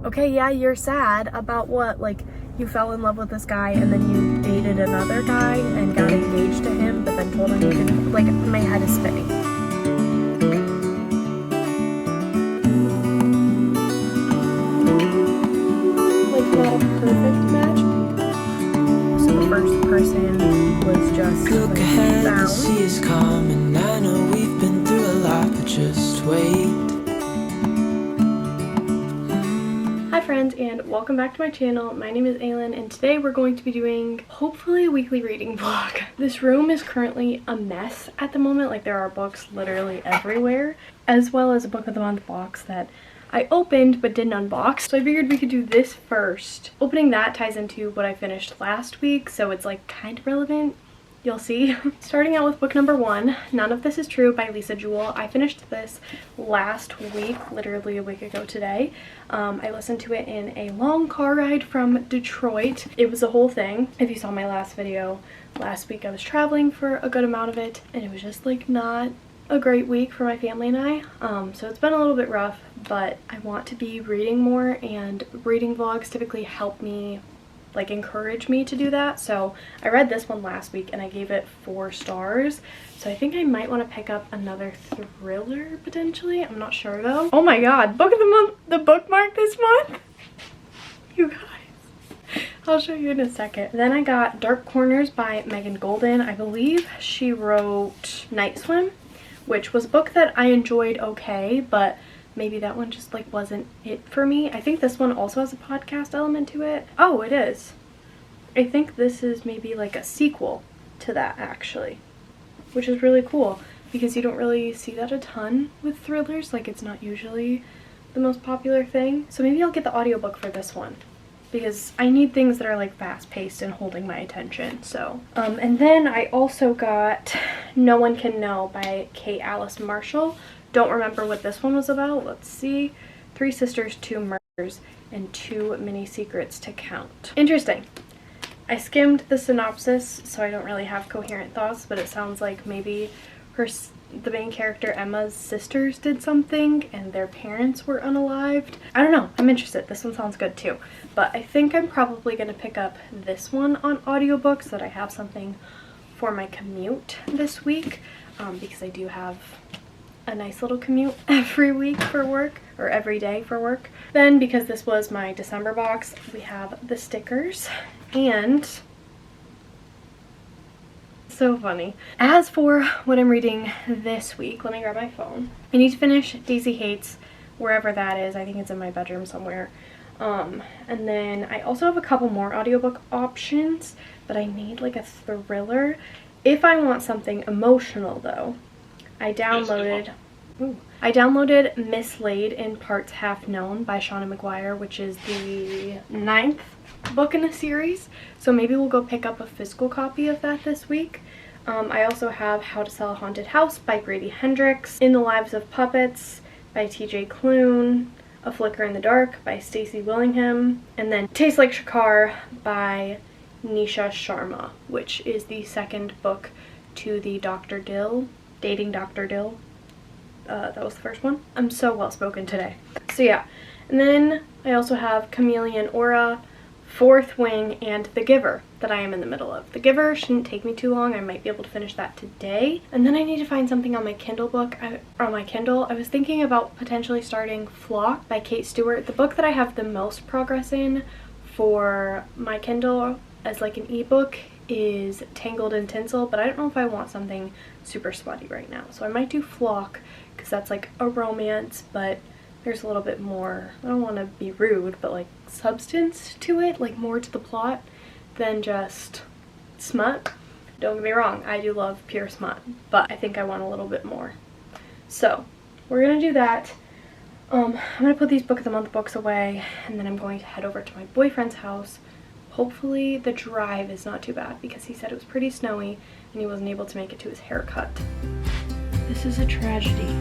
okay, yeah, you're sad about what? Like, you fell in love with this guy and then you dated another guy and got engaged to him, but then told him you didn't. Like, my head is spinning. Like, not a perfect match. So the first person was just look like, ahead, the found. sea is calm, and I know we've been through a lot, but just wait. Hi friends, and welcome back to my channel. My name is Aylin, and today we're going to be doing hopefully a weekly reading vlog. This room is currently a mess at the moment. Like, there are books literally everywhere, as well as a book of the month box that I opened but didn't unbox. So I figured we could do this first. Opening that ties into what I finished last week, so it's like kind of relevant. You'll see. Starting out with book number 1, None of This Is True by Lisa Jewell. I finished this last week, literally a week ago today. I listened to it in a long car ride from Detroit. It was a whole thing. If you saw my last video last week, I was traveling for a good amount of it, and it was just like not a great week for my family and I. So it's been a little bit rough, but I want to be reading more, and reading vlogs typically help me, like, encourage me to do that. So I read this one last week and I gave it 4 stars. So I think I might want to pick up another thriller potentially. I'm not sure though. Oh my god, book of the month, the bookmark this month. You guys, I'll show you in a second. Then I got Dark Corners by Megan Golden. I believe she wrote Night Swim, which was a book that I enjoyed okay, but maybe that one just like wasn't it for me. I think this one also has a podcast element to it. Oh, it is. I think this is maybe like a sequel to that actually, which is really cool because you don't really see that a ton with thrillers. Like, it's not usually the most popular thing. So maybe I'll get the audiobook for this one because I need things that are like fast-paced and holding my attention. So and then I also got No One Can Know by Kate Alice Marshall. Don't remember what this one was about. Let's see. 3 sisters, 2 murders, and 2 mini secrets to count. Interesting. I skimmed the synopsis, so I don't really have coherent thoughts, but it sounds like maybe the main character Emma's sisters did something and their parents were unalived. I don't know. I'm interested. This one sounds good too. But I think I'm probably going to pick up this one on audiobook so that I have something for my commute this week, because I do have a nice little commute every week for work, or every day for work. Then, because this was my December box, we have the stickers, and so funny. As for what I'm reading this week, let me grab my phone. I need to finish Daisy Hates, wherever that is. I think it's in my bedroom somewhere. And then I also have a couple more audiobook options, but I need like a thriller. If I want something emotional though, I downloaded Mislaid in Parts Half Known by Shauna McGuire, which is the 9th book in the series. So maybe we'll go pick up a physical copy of that this week. I also have How to Sell a Haunted House by Grady Hendrix, In the Lives of Puppets by TJ Klune, A Flicker in the Dark by Stacey Willingham, and then Tastes Like Shakar by Nisha Sharma, which is the 2nd book to the Dr. Dill, Dating Dr. Dill. That was the first one. I'm so well spoken today. So yeah, and then I also have Chameleon Aura, Fourth Wing, and The Giver that I am in the middle of. The Giver shouldn't take me too long. I might be able to finish that today. And then I need to find something on my Kindle book, on my Kindle. I was thinking about potentially starting Flock by Kate Stewart. The book that I have the most progress in for my Kindle as like an ebook is Tangled in Tinsel, but I don't know if I want something super smutty right now. So I might do Flock because that's like a romance, but there's a little bit more, I don't want to be rude, but like substance to it, like more to the plot than just smut. Don't get me wrong, I do love pure smut, but I think I want a little bit more. So we're gonna do that. I'm gonna put these book of the month books away, and then I'm going to head over to my boyfriend's house. Hopefully the drive is not too bad because he said it was pretty snowy and he wasn't able to make it to his haircut. This is a tragedy.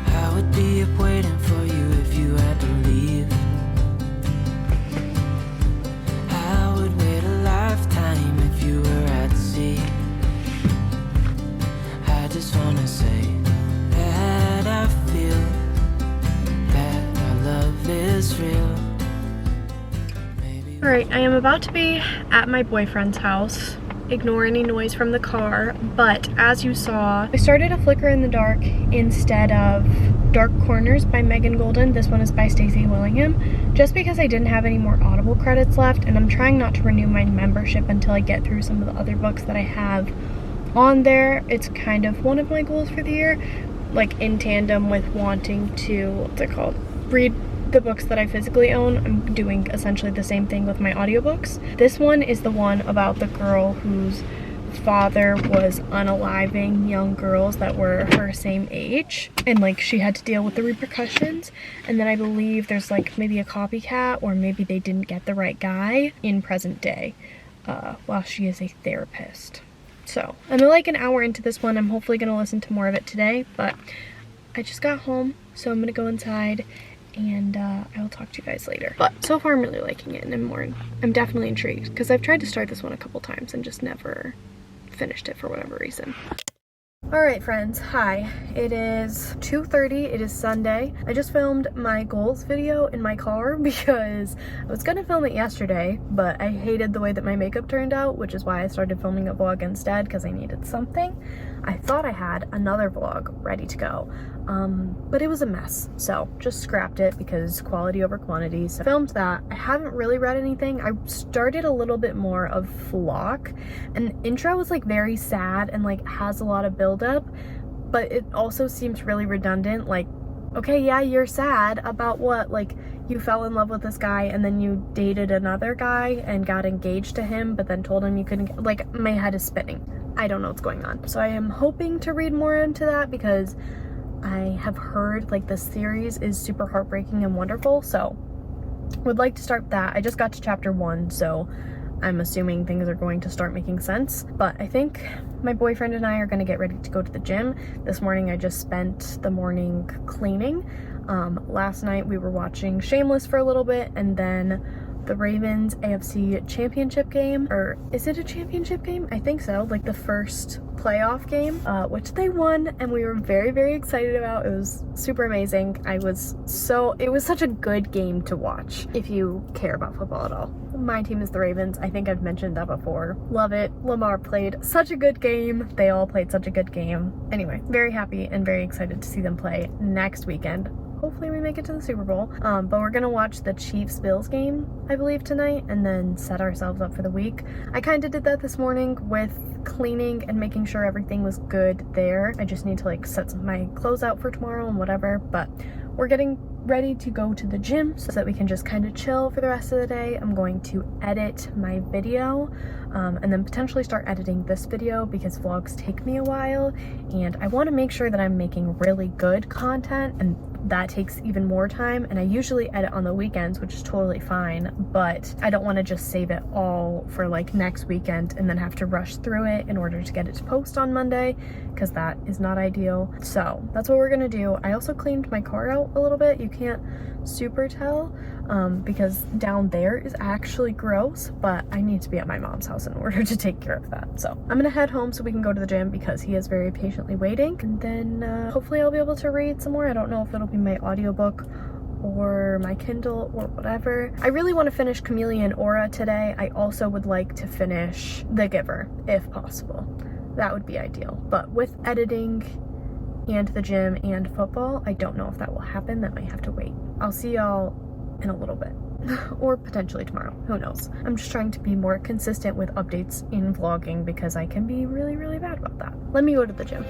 I would be up waiting for you if you had to leave. I would wait a lifetime if you were at sea. I just wanna say that I feel that our love is real. Alright, I am about to be at my boyfriend's house. Ignore any noise from the car, but as you saw, I started A Flicker in the Dark instead of Dark Corners by Megan Golden. This one is by Stacey Willingham, just because I didn't have any more Audible credits left, and I'm trying not to renew my membership until I get through some of the other books that I have on there. It's kind of one of my goals for the year, like in tandem with wanting to, what's it called, read the books that I physically own. I'm doing essentially the same thing with my audiobooks. This one is the one about the girl whose father was unaliving young girls that were her same age, and like she had to deal with the repercussions. And then I believe there's like maybe a copycat, or maybe they didn't get the right guy in present day while she is a therapist. So I'm like an hour into this one. I'm hopefully gonna listen to more of it today, but I just got home, so I'm gonna go inside and I will talk to you guys later. But so far I'm really liking it, and I'm definitely intrigued because I've tried to start this one a couple times and just never finished it for whatever reason. Alright friends, hi. It is 2:30, it is Sunday. I just filmed my goals video in my car because I was gonna film it yesterday, but I hated the way that my makeup turned out, which is why I started filming a vlog instead, because I needed something. I thought I had another vlog ready to go, but it was a mess, so just scrapped it because quality over quantity. So I filmed that. I haven't really read anything. I started a little bit more of Flock, and the intro was like very sad and like has a lot of buildup, but it also seems really redundant. Like, okay, yeah, you're sad about what? Like, you fell in love with this guy and then you dated another guy and got engaged to him, but then told him you couldn't. Like, my head is spinning. I don't know what's going on. So I am hoping to read more into that because I have heard like this series is super heartbreaking and wonderful, so would like to start that. I just got to chapter 1, so I'm assuming things are going to start making sense. But I think my boyfriend and I are going to get ready to go to the gym. This morning I just spent the morning cleaning. Last night we were watching Shameless for a little bit, and then the Ravens AFC championship game, or is it a championship game? I think so, like the first playoff game, which they won, and we were very, very excited about. It was super amazing. It was such a good game to watch if you care about football at all. My team is the Ravens. I think I've mentioned that before. Love it. Lamar played such a good game. They all played such a good game. Anyway, very happy and very excited to see them play next weekend. Hopefully we make it to the Super Bowl. But we're gonna watch the Chiefs-Bills game, I believe, tonight, and then set ourselves up for the week. I kind of did that this morning with cleaning and making sure everything was good there. I just need to like set my clothes out for tomorrow and whatever, but we're getting ready to go to the gym so that we can just kind of chill for the rest of the day. I'm going to edit my video and then potentially start editing this video because vlogs take me a while, and I want to make sure that I'm making really good content, and that takes even more time. And I usually edit on the weekends, which is totally fine, but I don't want to just save it all for like next weekend and then have to rush through it in order to get it to post on Monday, because that is not ideal. So that's what we're gonna do. I also cleaned my car out a little bit. You can't super tell because down there is actually gross, but I need to be at my mom's house in order to take care of that. So I'm gonna head home so we can go to the gym because he is very patiently waiting, and then hopefully I'll be able to read some more. I don't know if it'll be my audiobook or my Kindle or whatever. I really want to finish Chameleon Aura today. I also would like to finish The Giver if possible. That would be ideal, but with editing and the gym and football, I don't know if that will happen. That might have to wait. I'll see y'all in a little bit or potentially tomorrow, who knows. I'm just trying to be more consistent with updates in vlogging because I can be really, really bad about that. Let me go to the gym.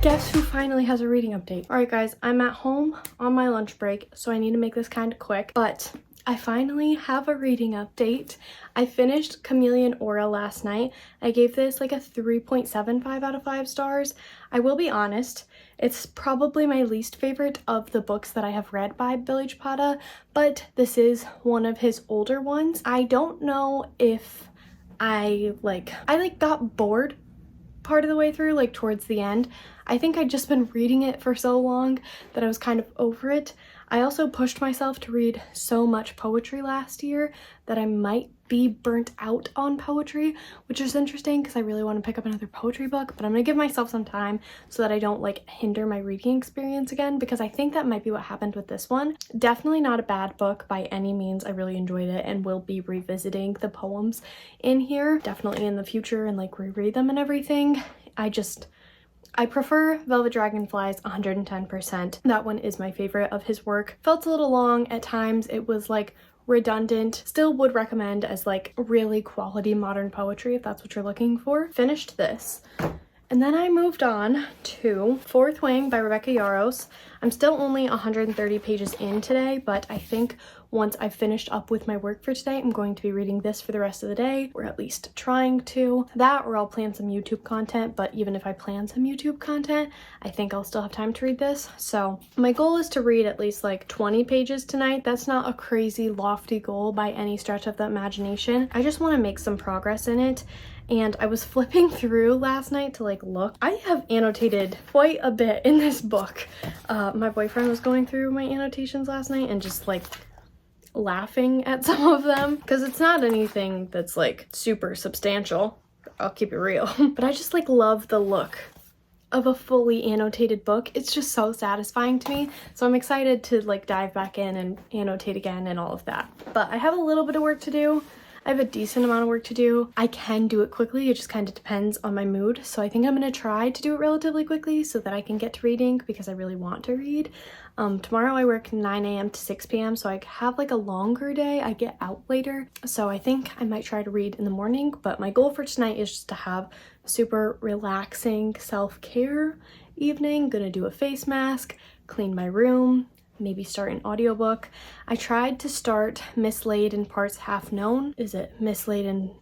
Guess who finally has a reading update? All right, guys, I'm at home on my lunch break, so I need to make this kind of quick, but I finally have a reading update. I finished Chameleon Aura last night. I gave this like a 3.75 out of 5 stars. I will be honest, it's probably my least favorite of the books that I have read by Billy Chapata, but this is one of his older ones. I don't know if I got bored part of the way through, like towards the end. I think I'd just been reading it for so long that I was kind of over it. I also pushed myself to read so much poetry last year that I might be burnt out on poetry, which is interesting because I really want to pick up another poetry book, but I'm gonna give myself some time so that I don't like hinder my reading experience again, because I think that might be what happened with this one. Definitely not a bad book by any means. I really enjoyed it and will be revisiting the poems in here definitely in the future and like reread them and everything. I prefer Velvet Dragonflies 110%. That one is my favorite of his work. Felt a little long at times. It was like redundant. Still would recommend as like really quality modern poetry if that's what you're looking for. Finished this. And then I moved on to Fourth Wing by Rebecca Yarros. I'm still only 130 pages in today, but I think once I've finished up with my work for today, I'm going to be reading this for the rest of the day, or at least trying to. That, or I'll plan some YouTube content, but even if I plan some YouTube content, I think I'll still have time to read this. So my goal is to read at least like 20 pages tonight. That's not a crazy lofty goal by any stretch of the imagination. I just want to make some progress in it. And I was flipping through last night to like look. I have annotated quite a bit in this book. My boyfriend was going through my annotations last night and just like laughing at some of them because it's not anything that's like super substantial. I'll keep it real. But I just like love the look of a fully annotated book. It's just so satisfying to me. So I'm excited to like dive back in and annotate again and all of that. But I have a little bit of work to do. I have a decent amount of work to do. I can do it quickly, it just kind of depends on my mood. So I think I'm gonna try to do it relatively quickly so that I can get to reading because I really want to read. Tomorrow I work 9 a.m. to 6 p.m. so I have like a longer day. I get out later. So I think I might try to read in the morning, but my goal for tonight is just to have super relaxing self-care evening. Gonna do a face mask, clean my room, maybe start an audiobook. I tried to start Mislaid in Parts Half Known. Is it Mislaid in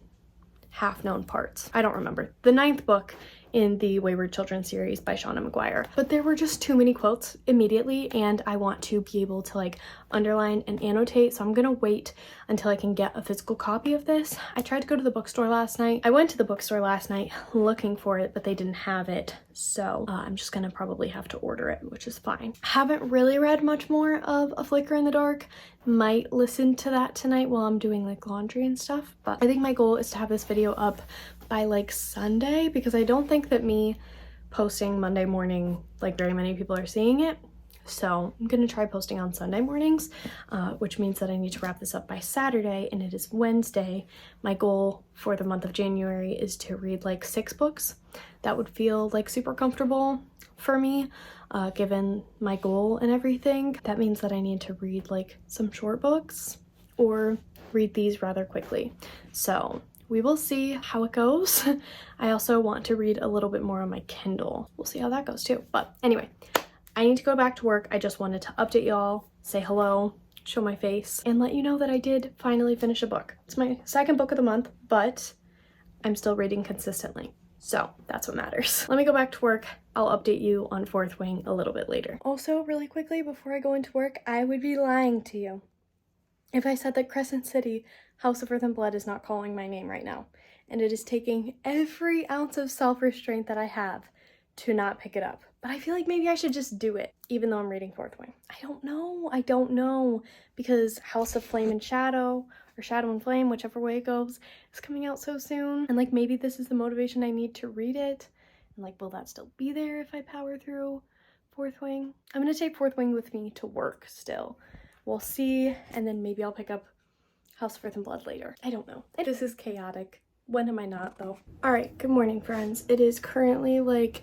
Half Known Parts? I don't remember. The 9th book in the Wayward Children series by Shauna McGuire. But there were just too many quotes immediately and I want to be able to like underline and annotate, so I'm gonna wait until I can get a physical copy of this. I tried to go to the bookstore last night. I went to the bookstore last night looking for it, but they didn't have it. So I'm just gonna probably have to order it, which is fine. Haven't really read much more of A Flicker in the Dark. Might listen to that tonight while I'm doing like laundry and stuff, but I think my goal is to have this video up by like Sunday because I don't think that me posting Monday morning, like very many people are seeing it. So I'm gonna try posting on Sunday mornings, which means that I need to wrap this up by Saturday, and it is Wednesday. My goal for the month of January is to read like 6 books. That would feel like super comfortable for me, given my goal and everything. That means that I need to read like some short books or read these rather quickly. So we will see how it goes. I also want to read a little bit more on my Kindle. We'll see how that goes too. But anyway, I need to go back to work. I just wanted to update y'all, say hello, show my face, and let you know that I did finally finish a book. It's my 2nd book of the month, but I'm still reading consistently. So that's what matters. Let me go back to work. I'll update you on Fourth Wing a little bit later. Also, really quickly, before I go into work, I would be lying to you if I said that Crescent City, House of Earth and Blood is not calling my name right now. And it is taking every ounce of self-restraint that I have to not pick it up. But I feel like maybe I should just do it, even though I'm reading Fourth Wing. I don't know, because House of Flame and Shadow, or Shadow and Flame, whichever way it goes, is coming out so soon. And like maybe this is the motivation I need to read it. And like, will that still be there if I power through Fourth Wing? I'm gonna take Fourth Wing with me to work still. We'll see, and then maybe I'll pick up House of Earth and Blood later. I don't know. This is chaotic. When am I not, though? Alright, good morning, friends. It is currently like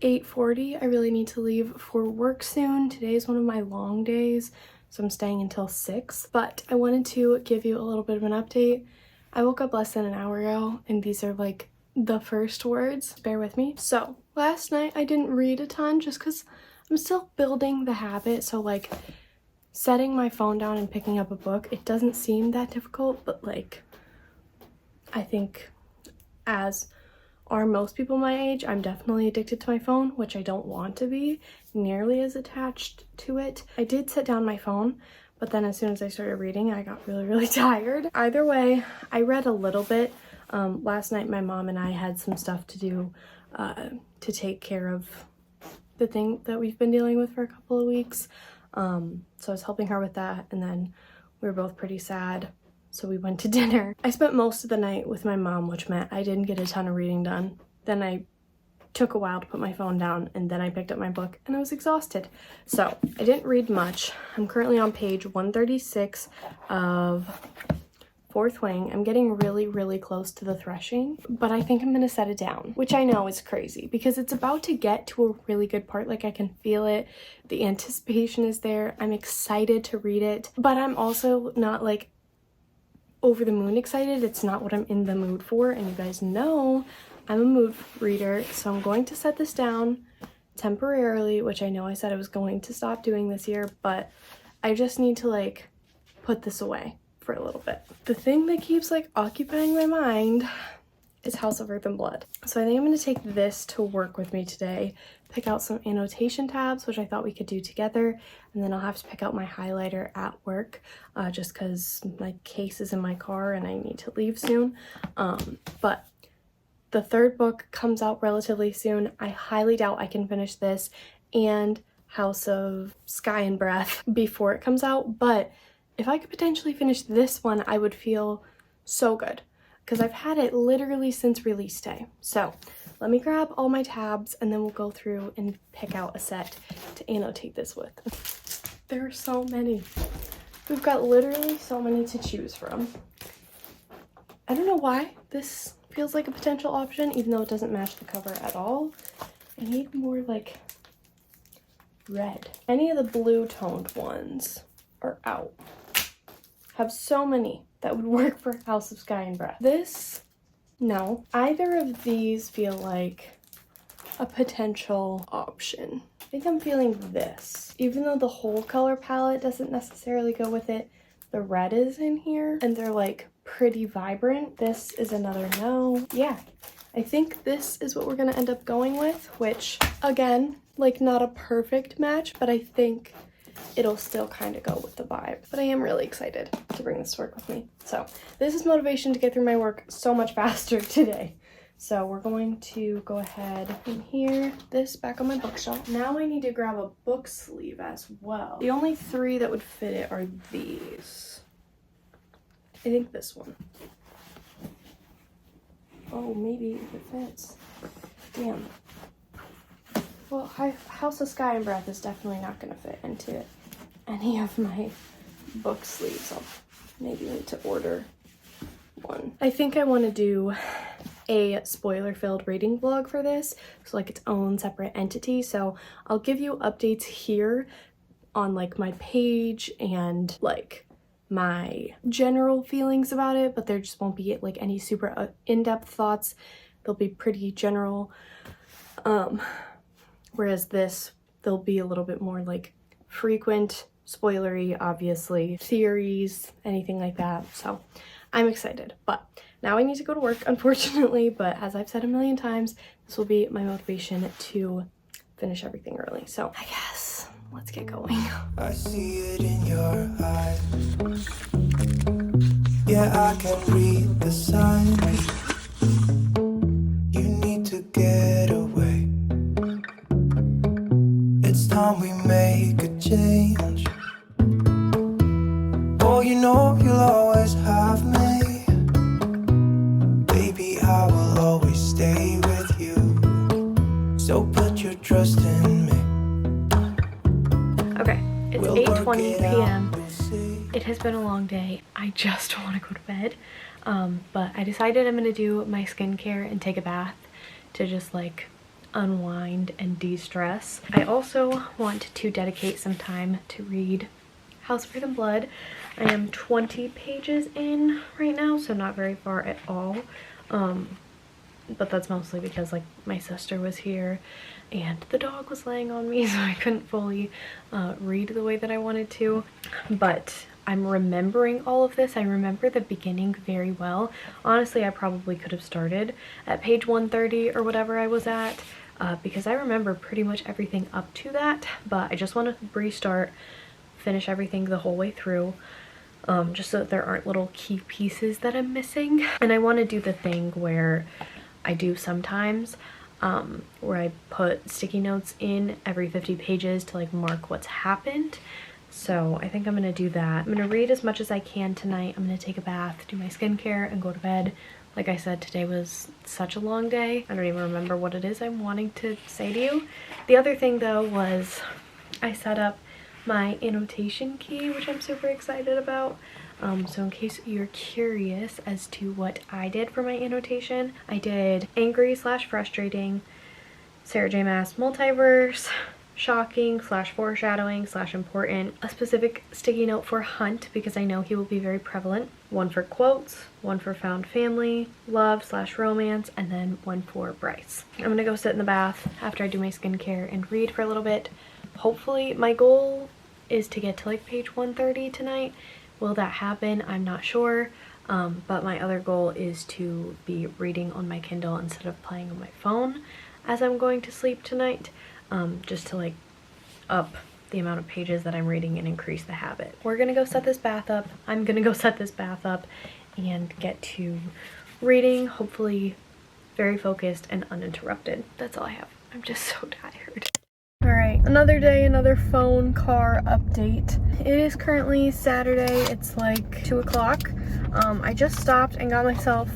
8:40. I really need to leave for work soon. Today is one of my long days, so I'm staying until 6. But I wanted to give you a little bit of an update. I woke up less than an hour ago, and these are like the first words. Bear with me. So last night I didn't read a ton just because I'm still building the habit. So like setting my phone down and picking up a book, it doesn't seem that difficult, but like I think as are most people my age, I'm definitely addicted to my phone, which I don't want to be nearly as attached to it. I did set down my phone, but then as soon as I started reading, I got really tired. Either way, I read a little bit. Last night my mom and I had some stuff to do to take care of the thing that we've been dealing with for a couple of weeks. So I was helping her with that, and then we were both pretty sad, so we went to dinner. I spent most of the night with my mom, which meant I didn't get a ton of reading done. Then I took a while to put my phone down, and then I picked up my book and I was exhausted. So I didn't read much. I'm currently on page 136 of Fourth Wing. I'm getting really close to the threshing, but I think I'm gonna set it down, which I know is crazy because it's about to get to a really good part. Like I can feel it. The anticipation is there. I'm excited to read it, but I'm also not like over the moon excited. It's not what I'm in the mood for, and you guys know I'm a mood reader, so I'm going to set this down temporarily, which I know I said I was going to stop doing this year, but I just need to like put this away for a little bit. The thing that keeps like occupying my mind is House of Earth and Blood. So I think I'm going to take this to work with me today, pick out some annotation tabs, which I thought we could do together, and then I'll have to pick out my highlighter at work just because my case is in my car and I need to leave soon. But the third book comes out relatively soon. I highly doubt I can finish this and House of Sky and Breath before it comes out, but if I could potentially finish this one, I would feel so good because I've had it literally since release day. So let me grab all my tabs and then we'll go through and pick out a set to annotate this with. There are so many. We've got literally so many to choose from. I don't know why this feels like a potential option, even though it doesn't match the cover at all. I need more like red. Any of the blue toned ones are out. Have so many that would work for House of Sky and Breath. This, no. Either of these feel like a potential option. I think I'm feeling this. Even though the whole color palette doesn't necessarily go with it, the red is in here and they're like pretty vibrant. This is another no. Yeah, I think this is what we're gonna end up going with, which again, like not a perfect match, but I think it'll still kind of go with the vibe. But I am really excited to bring this to work with me. So this is motivation to get through my work so much faster today. So we're going to go ahead and here this back on my bookshelf. Now I need to grab a book sleeve as well. The only three that would fit it are these. I think this one. Oh, maybe if it fits. Damn. Well, House of Sky and Breath is definitely not going to fit into any of my book sleeves. I'll maybe need to order one. I think I want to do a spoiler-filled reading vlog for this, so like its own separate entity. So I'll give you updates here on like my page and like my general feelings about it, but there just won't be like any super in-depth thoughts. They'll be pretty general. Whereas this, there'll be a little bit more like frequent, spoilery, obviously, theories, anything like that. So I'm excited, but now I need to go to work, unfortunately, but as I've said a million times, this will be my motivation to finish everything early. So I guess let's get going. I see it in your eyes. Yeah, I can read the signs. You need to get away. It's time we make a change. Oh, you know you'll always have me. Baby, I will always stay with you. So put your trust in me. Okay, it's 8:20 p.m. It has been a long day. I just want to go to bed. But I decided I'm going to do my skincare and take a bath to just like unwind and de-stress. I also want to dedicate some time to read House of Earth and Blood. I am 20 pages in right now, so not very far at all. but that's mostly because like my sister was here and the dog was laying on me, so I couldn't fully read the way that I wanted to. But I'm remembering all of this. I remember the beginning very well. Honestly, I probably could have started at page 130 or whatever I was at, because I remember pretty much everything up to that, but I just want to restart, finish everything the whole way through, just so that there aren't little key pieces that I'm missing. And I want to do the thing where I do sometimes, where I put sticky notes in every 50 pages to like mark what's happened. So I think I'm gonna do that. I'm gonna read as much as I can tonight. I'm gonna take a bath, do my skincare, and go to bed. Like I said, today was such a long day. I don't even remember what it is I'm wanting to say to you. The other thing though was I set up my annotation key, which I'm super excited about. So in case you're curious as to what I did for my annotation, I did angry/frustrating, Sarah J. Maas multiverse, shocking / foreshadowing / important, a specific sticky note for Hunt because I know he will be very prevalent, one for quotes, one for found family, love / romance, and then one for Bryce. I'm gonna go sit in the bath after I do my skincare and read for a little bit. Hopefully, my goal is to get to like page 130 tonight. Will that happen? I'm not sure. But my other goal is to be reading on my Kindle instead of playing on my phone as I'm going to sleep tonight. Just to like up the amount of pages that I'm reading and increase the habit. We're gonna go set this bath up. I'm gonna go set this bath up and get to reading, hopefully very focused and uninterrupted. That's all I have. I'm just so tired. Alright, another day, another phone car update. It is currently Saturday. It's like 2 o'clock. I just stopped and got myself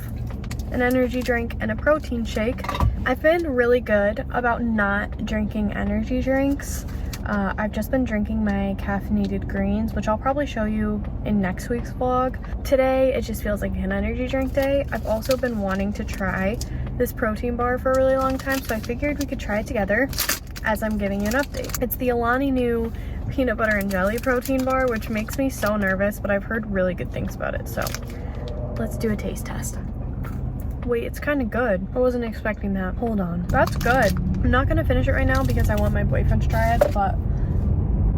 an energy drink and a protein shake. I've been really good about not drinking energy drinks. I've just been drinking my caffeinated greens, which I'll probably show you in next week's vlog. Today, it just feels like an energy drink day. I've also been wanting to try this protein bar for a really long time, so I figured we could try it together as I'm giving you an update. It's the Alani Nu peanut butter and jelly protein bar, which makes me so nervous, but I've heard really good things about it, so let's do a taste test. Wait, it's kind of good. I wasn't expecting that. Hold on. That's good. I'm not gonna finish it right now because I want my boyfriend to try it, but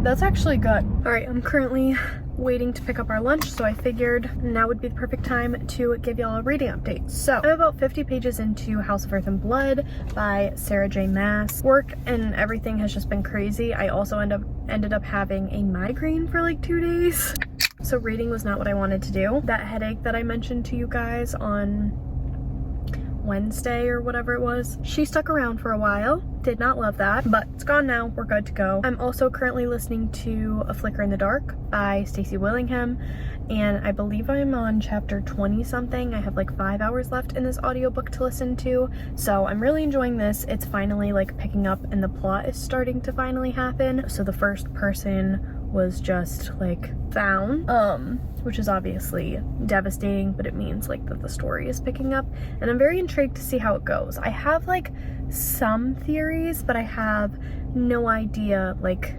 that's actually good. All right, I'm currently waiting to pick up our lunch, so I figured now would be the perfect time to give y'all a reading update. So I'm about 50 pages into House of Earth and Blood by Sarah J. Maas. Work and everything has just been crazy. I also ended up having a migraine for like 2 days. So reading was not what I wanted to do. That headache that I mentioned to you guys on Wednesday or whatever it was, she stuck around for a while. Did not love that, but it's gone now. We're good to go. I'm also currently listening to A Flicker in the Dark by Stacey Willingham, and I believe I'm on chapter 20 something. I have like 5 hours left in this audiobook to listen to, so I'm really enjoying this. It's finally like picking up and the plot is starting to finally happen. So the first person was just like found, which is obviously devastating, but it means like that the story is picking up, and I'm very intrigued to see how it goes. I have like some theories, but I have no idea like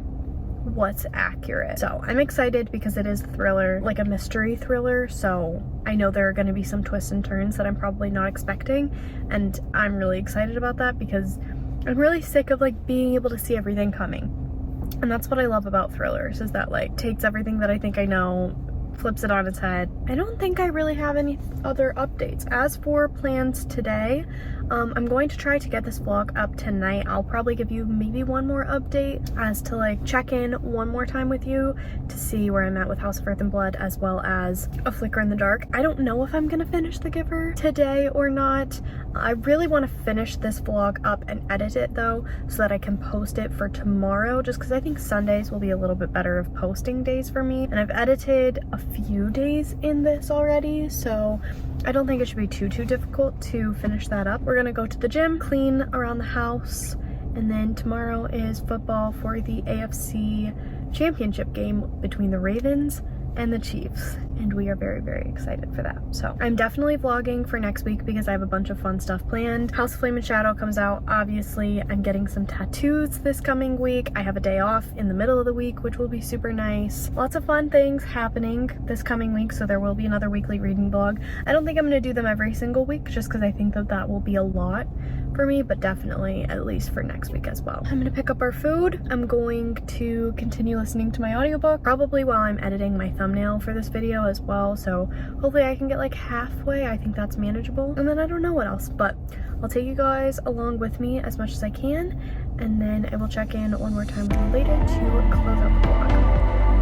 what's accurate. So I'm excited because it is a thriller, like a mystery thriller, so I know there are going to be some twists and turns that I'm probably not expecting, and I'm really excited about that because I'm really sick of like being able to see everything coming. And that's what I love about thrillers, is that like takes everything that I think I know, flips it on its head. I don't think I really have any other updates. As for plans today, I'm going to try to get this vlog up tonight. I'll probably give you maybe one more update as to like check in one more time with you to see where I'm at with House of Earth and Blood, as well as A Flicker in the Dark. I don't know if I'm gonna finish The Giver today or not. I really want to finish this vlog up and edit it though, so that I can post it for tomorrow, just because I think Sundays will be a little bit better of posting days for me, and I've edited a few days in this already, so I don't think it should be too difficult to finish that up. We're gonna go to the gym, clean around the house, and then tomorrow is football for the AFC championship game between the Ravens and the Chiefs, and we are very, very excited for that. So I'm definitely vlogging for next week because I have a bunch of fun stuff planned. House of Flame and Shadow comes out, obviously. I'm getting some tattoos this coming week. I have a day off in the middle of the week, which will be super nice. Lots of fun things happening this coming week, so there will be another weekly reading vlog. I don't think I'm gonna do them every single week just because I think that that will be a lot for me, but definitely at least for next week as well. I'm gonna pick up our food. I'm going to continue listening to my audiobook, probably while I'm editing my thumbnail for this video as well, so hopefully I can get like halfway. I think that's manageable, and then I don't know what else, but I'll take you guys along with me as much as I can, and then I will check in one more time with you later to close out the vlog.